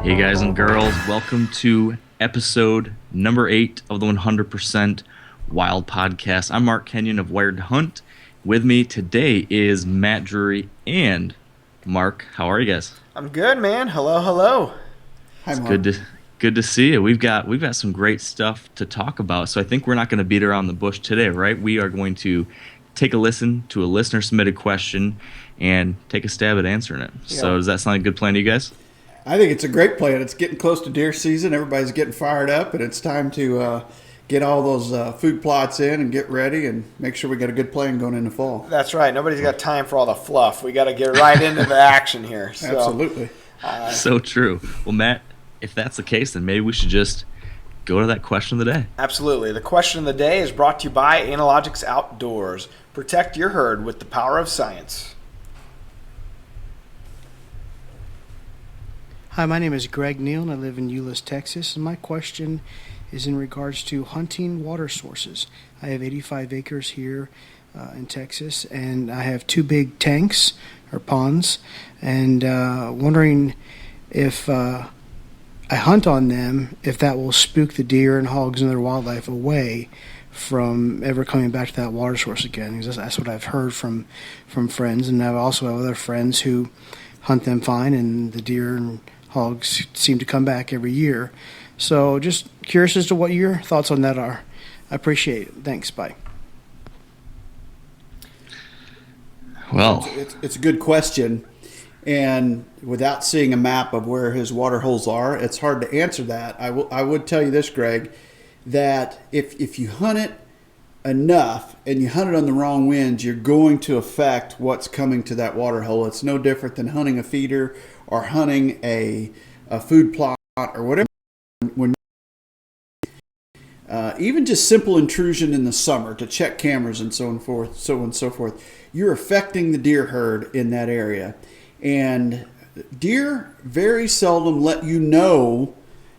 Hey guys and girls, welcome to episode number 8 of the 100% Wild Podcast. I'm Mark Kenyon of Wired to Hunt. With me today is Matt Drury and Mark. How are you guys? I'm good, man. Hello, hello. Hi, Mark. Good to see you. We've got some great stuff to talk about. So I think we're not going to beat around the bush today, right? We are going to take a listen to a listener submitted question and take a stab at answering it. Yeah. So does that sound like a good plan to you guys? I think it's a great plan. It's getting close to deer season. Everybody's getting fired up, and it's time to get all those food plots in and get ready and make sure we got a good plan going into fall. That's right. Nobody's got time for all the fluff. We got to get right into the action here. So, absolutely. So true. Well, Matt, if that's the case, then maybe we should just go to that question of the day. Absolutely. The question of the day is brought to you by Analogics Outdoors. Protect your herd with the power of science. Hi, my name is Greg Neal, and I live in Euless, Texas, and my question is in regards to hunting water sources. I have 85 acres here in Texas, and I have 2 big tanks, or ponds, and wondering if I hunt on them, if that will spook the deer and hogs and other wildlife away from ever coming back to that water source again. Because that's what I've heard from friends, and I also have other friends who hunt them fine, and the deer and hogs seem to come back every year. So just curious as to what your thoughts on that are. I appreciate it. Thanks. Bye. Well, it's a good question. And without seeing a map of where his water holes are, it's hard to answer that. I would tell you this, Greg, that if you hunt it enough and you hunt it on the wrong winds, you're going to affect what's coming to that water hole. It's no different than hunting a feeder or hunting a food plot or whatever. When even just simple intrusion in the summer to check cameras and so on and so forth, you're affecting the deer herd in that area. And deer very seldom let you know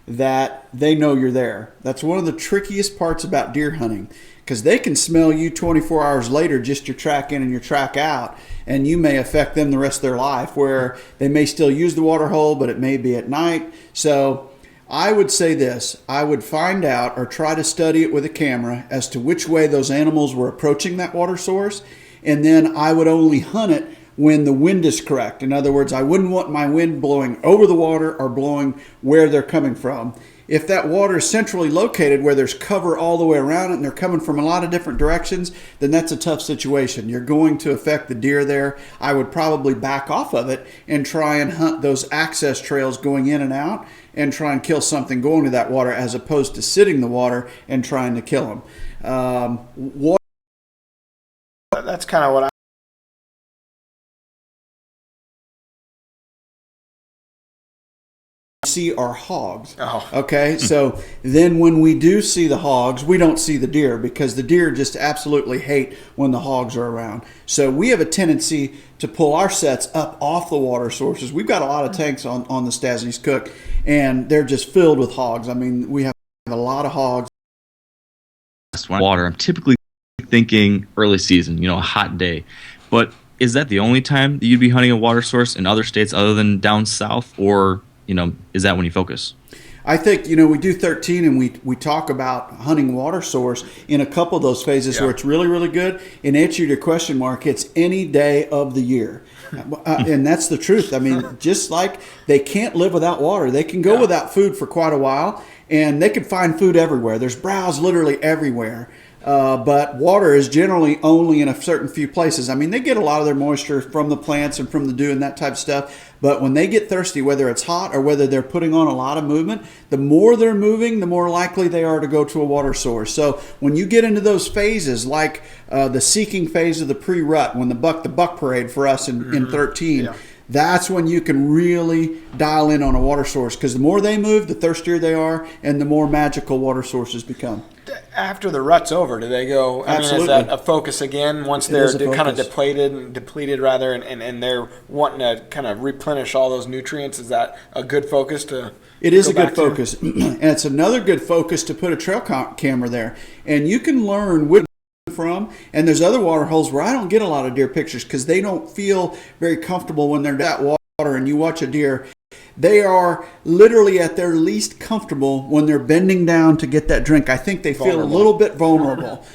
that they know you're there. That's one of the trickiest parts about deer hunting, because they can smell you 24 hours later, just your track in and your track out, and you may affect them the rest of their life, where they may still use the water hole, but it may be at night. So I would say this: I would find out or try to study it with a camera as to which way those animals were approaching that water source, and then I would only hunt it when the wind is correct. In other words, I wouldn't want my wind blowing over the water or blowing where they're coming from. If that water is centrally located where there's cover all the way around it and they're coming from a lot of different directions, then that's a tough situation. You're going to affect the deer there. I would probably back off of it and try and hunt those access trails going in and out and try and kill something going to that water, as opposed to sitting the water and trying to kill them. That's kind of what I see our hogs. Oh. Okay, so then when we do see the hogs, we don't see the deer, because the deer just absolutely hate when the hogs are around. So we have a tendency to pull our sets up off the water sources. We've got a lot of tanks on the Stasny's Cook, and they're just filled with hogs. I mean, we have a lot of hogs. Water. I'm typically thinking early season, a hot day. But is that the only time that you'd be hunting a water source in other states other than down south, or is that when you focus? I think, we do 13 and we talk about hunting water source in a couple of those phases where it's really, really good. In answer to your question, Mark, it's any day of the year. And that's the truth. I mean, just like they can't live without water, they can go without food for quite a while, and they can find food everywhere. There's browse literally everywhere. But water is generally only in a certain few places. I mean, they get a lot of their moisture from the plants and from the dew and that type of stuff. But when they get thirsty, whether it's hot or whether they're putting on a lot of movement, the more they're moving, the more likely they are to go to a water source. So when you get into those phases, like the seeking phase of the pre-rut, when the buck parade for us in 13, that's when you can really dial in on a water source, because the more they move, the thirstier they are, and the more magical water sources become. After the rut's over, do they go? Absolutely. Is that a focus again once they're kind of depleted rather, and they're wanting to kind of replenish all those nutrients? Is that a good focus to? It is a good focus, and it's another good focus to put a trail camera there, and you can learn which from. And there's other water holes where I don't get a lot of deer pictures because they don't feel very comfortable when they're that water, and you watch a deer They are literally at their least comfortable when they're bending down to get that drink. I think they feel a little bit vulnerable.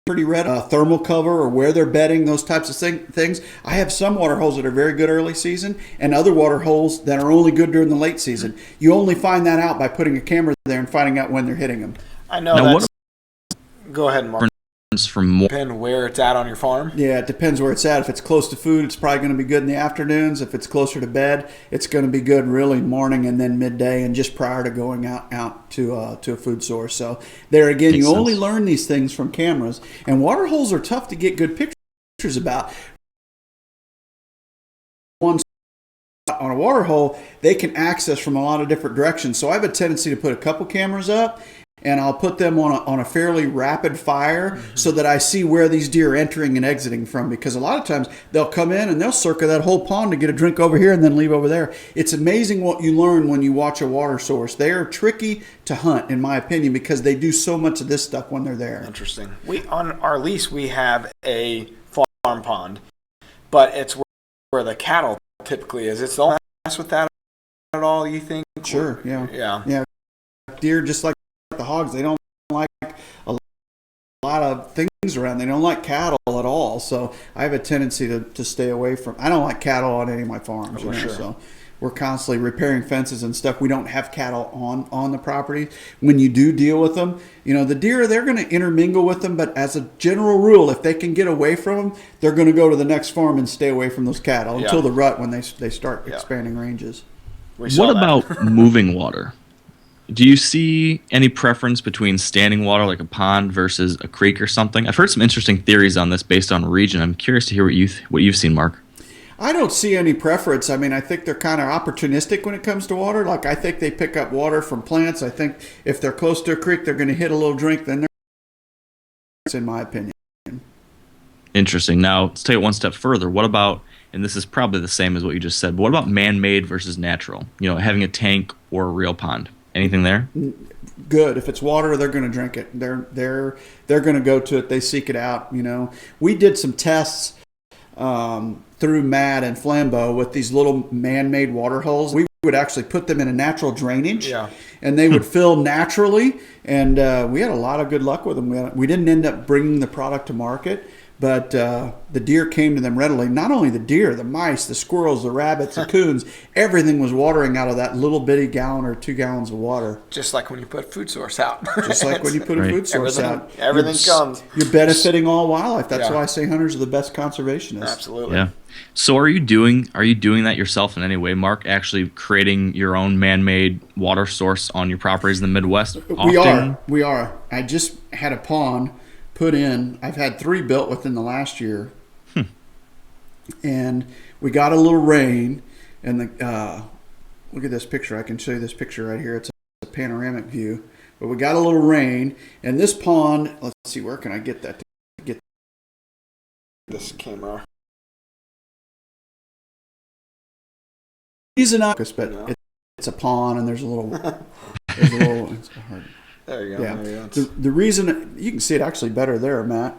Pretty red thermal cover or where they're bedding, those types of things. I have some water holes that are very good early season and other water holes that are only good during the late season. You only find that out by putting a camera there and finding out when they're hitting them. I know now, that's... Go ahead, Mark. From more... Depend where it's at on your farm? Yeah, it depends where it's at. If it's close to food, it's probably going to be good in the afternoons. If it's closer to bed, it's going to be good really morning and then midday and just prior to going out to a food source. So there again, you only learn these things from cameras. And water holes are tough to get good pictures about. One on a water hole, they can access from a lot of different directions. So I have a tendency to put a couple cameras up, and I'll put them on a fairly rapid fire so that I see where these deer are entering and exiting from, because a lot of times they'll come in and they'll circle that whole pond to get a drink over here and then leave over there. It's amazing what you learn when you watch a water source. They are tricky to hunt, in my opinion, because they do so much of this stuff when they're there. Interesting. On our lease, we have a farm pond, but it's where the cattle typically is. It's don't mess with that at all, you think? Sure, yeah. Yeah. Deer, just like the hogs, they don't like a lot of things around. They don't like cattle at all. So I have a tendency to stay away from. I don't like cattle on any of my farms. Sure. So we're constantly repairing fences and stuff. We don't have cattle on the property. When you do deal with them, the deer, they're going to intermingle with them. But as a general rule, if they can get away from them, they're going to go to the next farm and stay away from those cattle until the rut when they start expanding ranges. What about moving water? Do you see any preference between standing water like a pond versus a creek or something? I've heard some interesting theories on this based on region. I'm curious to hear what you've seen, Mark. I don't see any preference. I mean, I think they're kind of opportunistic when it comes to water. Like, I think they pick up water from plants. I think if they're close to a creek, they're going to hit a little drink. Then they're, in my opinion. Interesting. Now, let's take it one step further. What about, and this is probably the same as what you just said, but what about man-made versus natural? Having a tank or a real pond. Anything there? Good. If it's water, they're going to drink it. They're going to go to it. They seek it out. We did some tests through Matt and Flambeau with these little man-made water holes. We would actually put them in a natural drainage, and they would fill naturally. And we had a lot of good luck with them. We didn't end up bringing the product to market, but the deer came to them readily. Not only the deer, the mice, the squirrels, the rabbits, the coons, everything was watering out of that little bitty gallon or 2 gallons of water. Just like when you put food source out. Just like when you put a food source out. Everything comes. You're benefiting all wildlife. That's why I say hunters are the best conservationists. Absolutely. Yeah. So are you doing that yourself in any way, Mark? Actually creating your own man-made water source on your properties in the Midwest? We are. I just had a pond put in. I've had 3 built within the last year, and we got a little rain. And look at this picture. I can show you this picture right here. It's a panoramic view. But we got a little rain, and this pond. Let's see, where can I get that? To get this camera. But it's a pond, and there's a little. It's hard. There you go. Yeah. There you go. The reason, you can see it actually better there, Matt.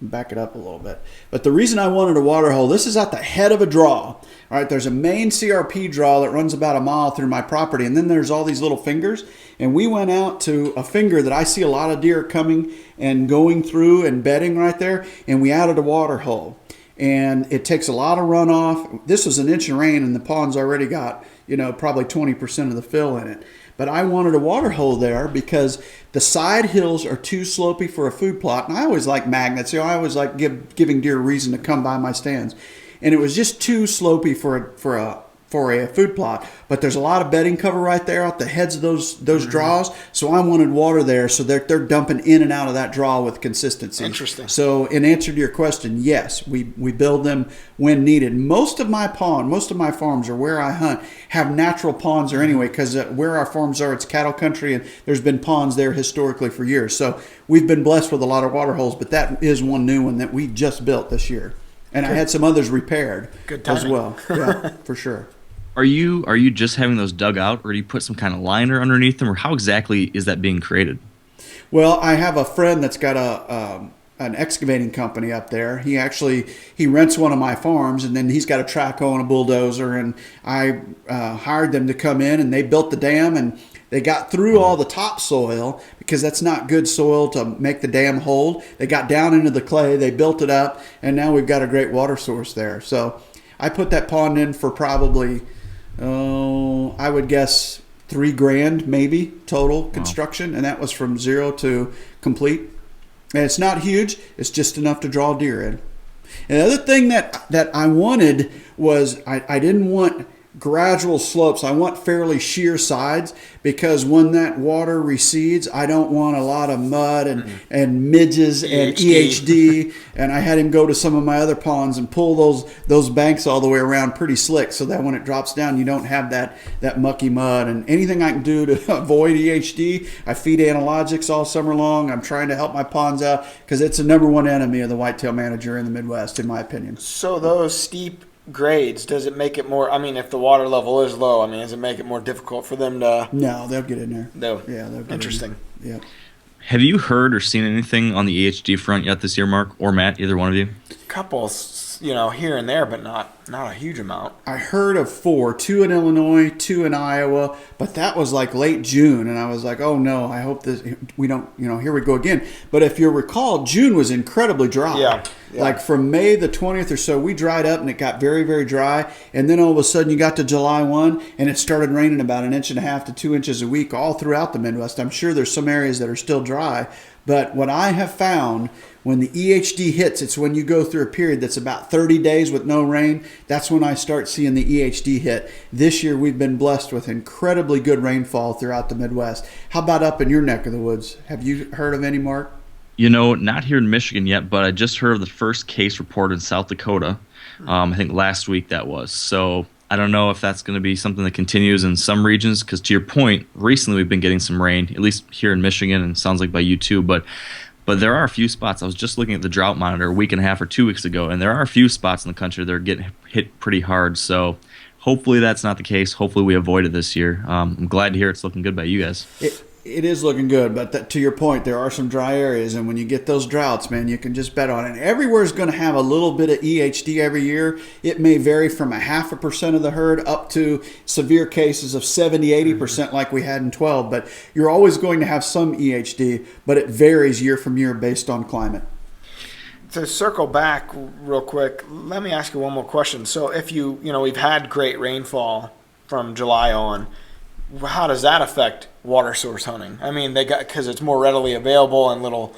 Back it up a little bit. But the reason I wanted a water hole, this is at the head of a draw. All right, there's a main CRP draw that runs about a mile through my property, and then there's all these little fingers. And we went out to a finger that I see a lot of deer coming and going through and bedding right there, and we added a water hole. And it takes a lot of runoff. This was an inch of rain, and the pond's already got, probably 20% of the fill in it. But I wanted a water hole there because the side hills are too slopey for a food plot. And I always like magnets. I always like giving deer a reason to come by my stands. And it was just too slopey for a food plot. But there's a lot of bedding cover right there at the heads of those draws. So I wanted water there so they're dumping in and out of that draw with consistency. Interesting. So in answer to your question, yes, we build them when needed. Most of my farms are where I hunt have natural ponds there anyway, because where our farms are, it's cattle country, and there's been ponds there historically for years. So we've been blessed with a lot of water holes, but that is one new one that we just built this year. And I had some others repaired as well. Yeah, for sure. Are you just having those dug out, or do you put some kind of liner underneath them, or how exactly is that being created? Well, I have a friend that's got an excavating company up there. He rents one of my farms, and then he's got a trackhoe and a bulldozer, and I hired them to come in, and they built the dam, and they got through all the topsoil because that's not good soil to make the dam hold. They got down into the clay, they built it up, and now we've got a great water source there. So I put that pond in for probably, I would guess $3,000 maybe total construction, and that was from zero to complete. And it's not huge; it's just enough to draw deer in. And the other thing that I wanted was I didn't want gradual slopes. I want fairly sheer sides, because when that water recedes, I don't want a lot of mud and midges and EHD. And I had him go to some of my other ponds and pull those banks all the way around pretty slick, so that when it drops down, you don't have that mucky mud. And anything I can do to avoid EHD, I feed analogics all summer long. I'm trying to help my ponds out, because it's the number one enemy of the whitetail manager in the Midwest, in my opinion. So those steep grades, does it make it more, I mean, if the water level is low, I mean, does it make it more difficult for them to? No, they'll get in there. No. Yeah, they'll get Interesting. in there. Yeah. Have you heard or seen anything on the EHD front yet this year, Mark or Matt? Either one of you? Couple, here and there, but not a huge amount. I heard of 4, 2 in Illinois, 2 in Iowa, but that was like late June, and I was like, oh no, I hope we don't, here we go again. But if you recall, June was incredibly dry. Yeah. Like from May the 20th or so, we dried up and it got very, very dry, and then all of a sudden you got to July 1 and it started raining about 1.5 inches to 2 inches a week all throughout the Midwest. I'm sure there's some areas that are still dry, but what I have found, when the EHD hits, it's when you go through a period that's about 30 days with no rain. That's when I start seeing the EHD hit. This year, we've been blessed with incredibly good rainfall throughout the Midwest. How about up in your neck of the woods? Have you heard of any, Mark? Not here in Michigan yet, but I just heard of the first case reported in South Dakota. I think last week that was. So I don't know if that's going to be something that continues in some regions, because to your point, recently we've been getting some rain, at least here in Michigan, and it sounds like by you too. But there are a few spots. I was just looking at the drought monitor a week and a half or 2 weeks ago, and there are a few spots in the country that are getting hit pretty hard. So hopefully that's not the case. Hopefully we avoid it this year. I'm glad to hear it's looking good by you guys. It is looking good, but to your point, there are some dry areas, and when you get those droughts, man, you can just bet on it. And everywhere is going to have a little bit of EHD every year. It may vary from 0.5% of the herd up to severe cases of 70-80% like we had in 12, but you're always going to have some EHD, but it varies year from year based on climate. To circle back real quick, let me ask you one more question. So if we've had great rainfall from July on, how does that affect water source hunting? I mean, because it's more readily available and little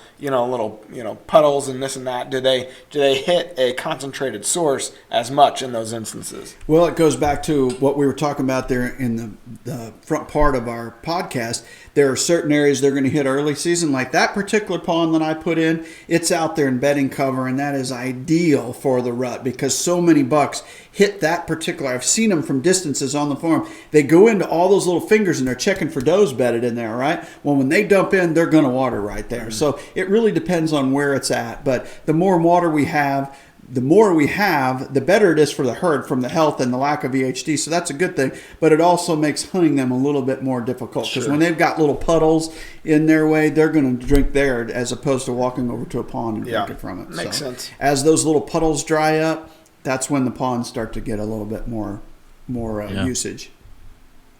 puddles and this and that. Do they hit a concentrated source as much in those instances? Well, it goes back to what we were talking about there in the front part of our podcast. There are certain areas they're going to hit early season, like that particular pond that I put in. It's out there in bedding cover, and that is ideal for the rut because so many bucks hit that particular. I've seen them from distances on the farm. They go into all those little fingers and they're checking for does bedded in there, right? Well, when they dump in, they're going to water right there. So it really depends on where it's at. But the more water we have, the better it is for the herd from the health and the lack of EHD. So that's a good thing. But it also makes hunting them a little bit more difficult because when they've got little puddles in their way, they're going to drink there as opposed to walking over to a pond and drinking from it. Makes sense. As those little puddles dry up, that's when the ponds start to get a little bit more usage.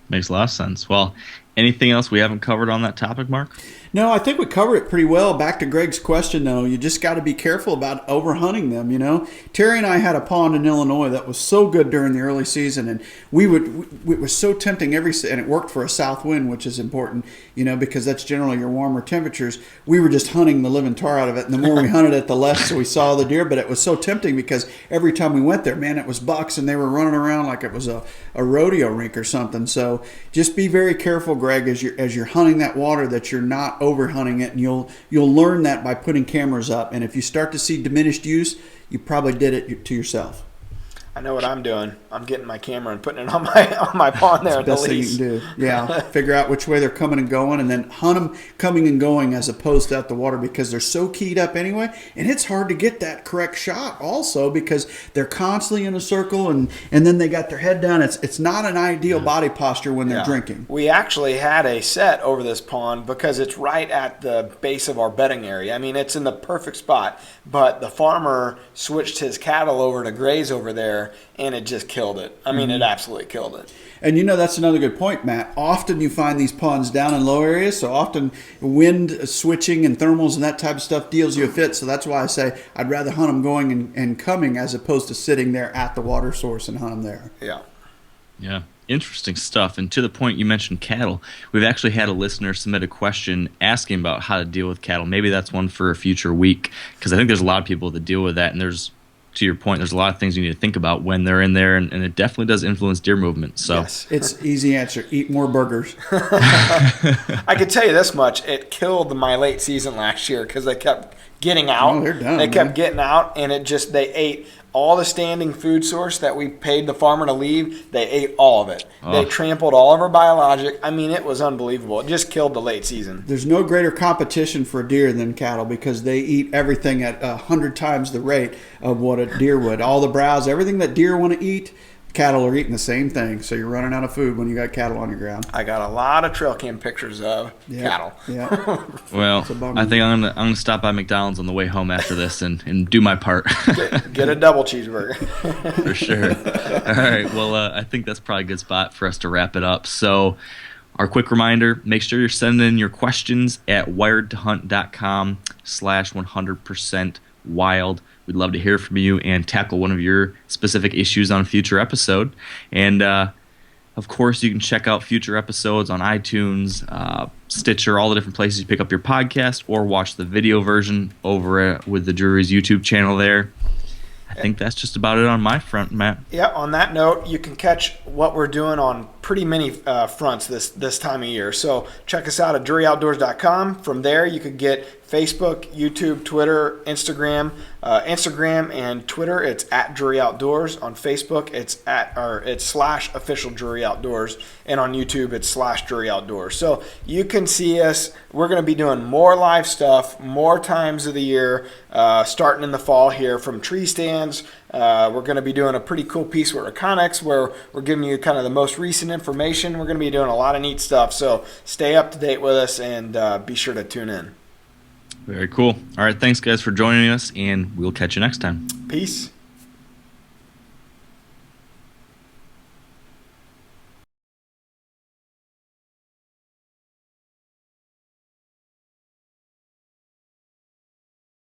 Makes a lot of sense. Well, anything else we haven't covered on that topic, Mark? No, I think we covered it pretty well. Back to Greg's question, though, you just got to be careful about overhunting them, Terry and I had a pond in Illinois that was so good during the early season, and it was so tempting and it worked for a south wind, which is important, because that's generally your warmer temperatures. We were just hunting the living tar out of it, and the more we hunted it, the less we saw the deer, but it was so tempting because every time we went there, man, it was bucks, and they were running around like it was a rodeo rink or something. So just be very careful, Greg, as you're hunting that water, that you're not over hunting it, and you'll learn that by putting cameras up. And if you start to see diminished use, you probably did it to yourself. I know what I'm doing. I'm getting my camera and putting it on my pond there. Best thing you can do. Yeah, figure out which way they're coming and going, and then hunt them coming and going as opposed to out the water, because they're so keyed up anyway, and it's hard to get that correct shot also because they're constantly in a circle, and then they got their head down. It's not an ideal body posture when they're drinking. We actually had a set over this pond because it's right at the base of our bedding area. I mean, it's in the perfect spot, but the farmer switched his cattle over to graze over there, and it just killed it. I mean, it absolutely killed it. And that's another good point, Matt. Often you find these ponds down in low areas, so often wind switching and thermals and that type of stuff deals you a fit. So that's why I say I'd rather hunt them going and coming as opposed to sitting there at the water source and hunt them there. Yeah. Yeah. Interesting stuff. And to the point you mentioned cattle, we've actually had a listener submit a question asking about how to deal with cattle. Maybe that's one for a future week, because I think there's a lot of people that deal with that, and to your point, there's a lot of things you need to think about when they're in there, and it definitely does influence deer movement. So yes. It's easy answer. Eat more burgers. I can tell you this much. It killed my late season last year because they kept getting out. Oh, they're done, they kept man. getting out, and they ate all the standing food source that we paid the farmer to leave. They ate all of it. Oh. They trampled all of our biologic. I mean, it was unbelievable. It just killed the late season. There's no greater competition for a deer than cattle because they eat everything at 100 times the rate of what a deer would. All the browse, everything that deer want to eat, cattle are eating the same thing. So you're running out of food when you got cattle on your ground. I got a lot of trail cam pictures of cattle. Yeah. well, It's a bummer. I think I'm gonna stop by McDonald's on the way home after this and do my part. Get a double cheeseburger. For sure. All right. Well, I think that's probably a good spot for us to wrap it up. So, our quick reminder, make sure you're sending in your questions at wiredtohunt.com/100% wild. We'd love to hear from you and tackle one of your specific issues on a future episode. And, of course, you can check out future episodes on iTunes, Stitcher, all the different places you pick up your podcast, or watch the video version over with the Drury's YouTube channel there. I think that's just about it on my front, Matt. Yeah, on that note, you can catch what we're doing on pretty many fronts this time of year. So check us out at DruryOutdoors.com. From there, you could get Facebook, YouTube, Twitter, Instagram. Instagram and Twitter, it's at Drury Outdoors. On Facebook, it's /official Drury Outdoors. And on YouTube, it's /Drury Outdoors. So you can see us. We're going to be doing more live stuff, more times of the year, starting in the fall here from tree stands. We're going to be doing a pretty cool piece with Reconics where we're giving you kind of the most recent information. We're going to be doing a lot of neat stuff. So stay up to date with us and be sure to tune in. Very cool. All right, thanks, guys, for joining us, and we'll catch you next time. Peace.